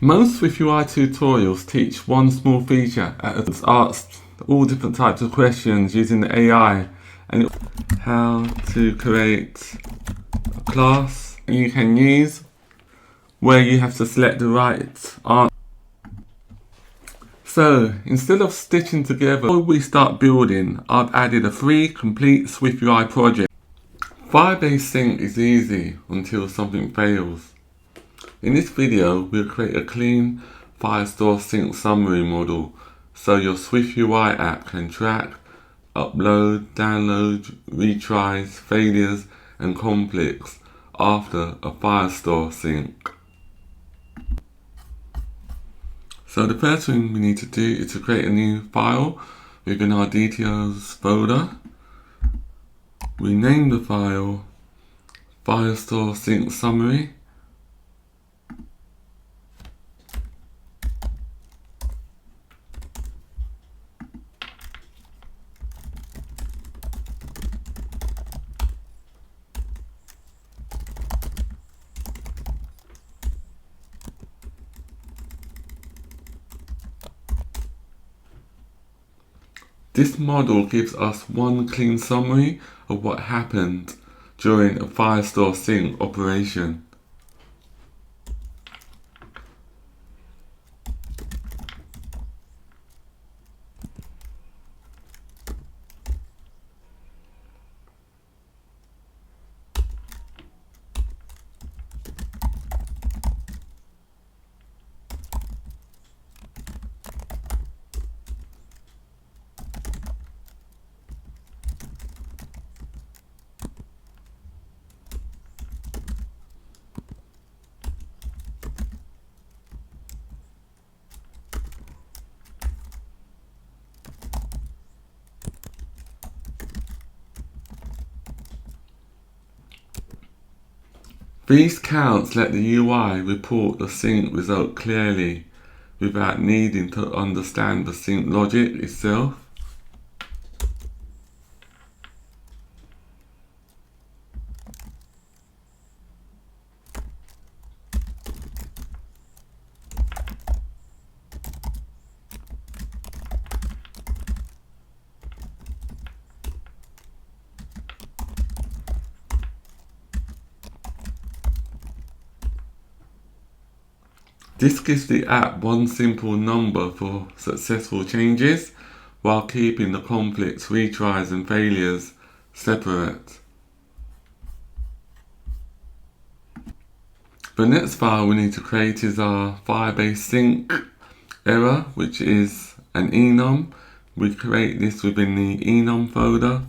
Most SwiftUI tutorials teach one small feature and asks all different types of questions using the AI and how to create a class you can use where you have to select the right answer. So instead of stitching together, before we start building, I've added a free complete SwiftUI project. Firebase sync is easy until something fails. In this video, we'll create a clean Firestore sync summary model so your SwiftUI app can track, upload, download, retries, failures and conflicts after a Firestore sync. So the first thing we need to do is to create a new file within our details folder. We name the file Firestore sync summary. This model gives us one clean summary of what happened during a Firestore sync operation. These counts let the UI report the sync result clearly without needing to understand the sync logic itself. This gives the app one simple number for successful changes while keeping the conflicts, retries and failures separate. The next file we need to create is our Firebase sync error, which is an enum. We create this within the enum folder.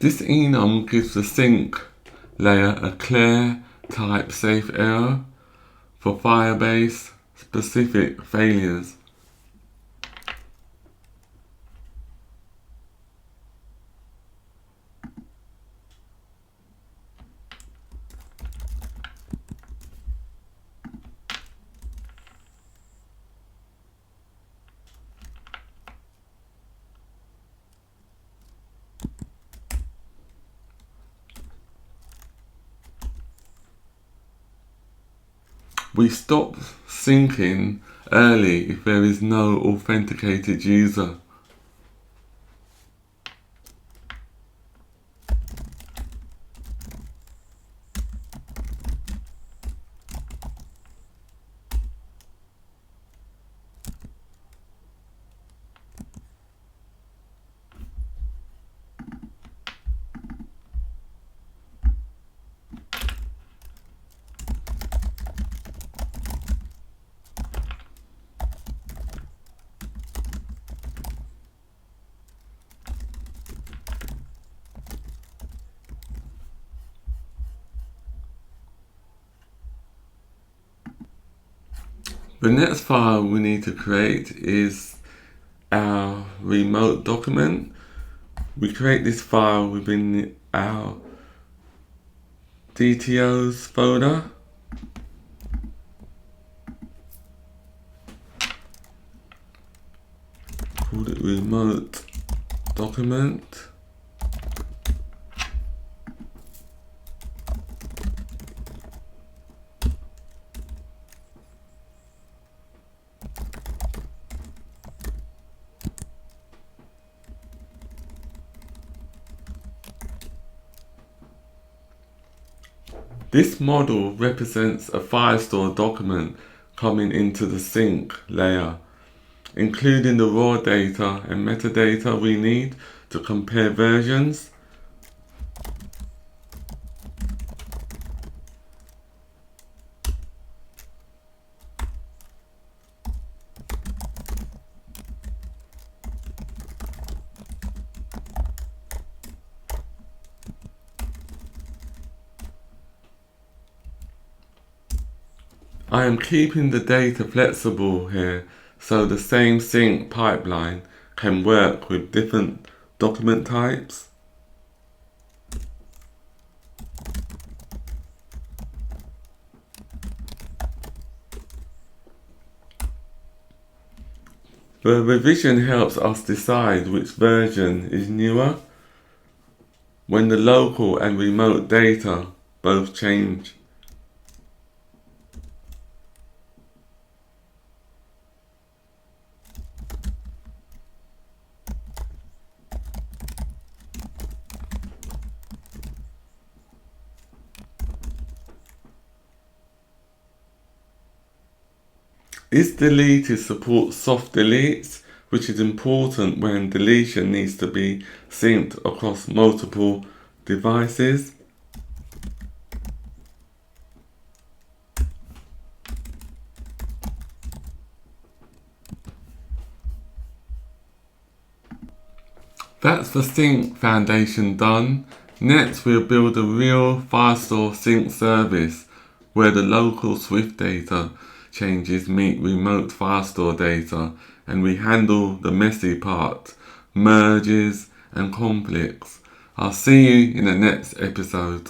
This enum gives the sync layer a clear type safe error for Firebase specific failures. We stop syncing early if there is no authenticated user. The next file we need to create is our remote document. We create this file within our DTOs folder. Call it remote document. This model represents a Firestore document coming into the sync layer, including the raw data and metadata we need to compare versions. I am keeping the data flexible here so the same sync pipeline can work with different document types. The revision helps us decide which version is newer when the local and remote data both change. IsDeleted supports soft deletes, which is important when deletion needs to be synced across multiple devices. That's the sync foundation done. Next we'll build a real Firestore sync service where the local Swift data changes meet remote Firestore data, and we handle the messy part, merges and conflicts. I'll see you in the next episode.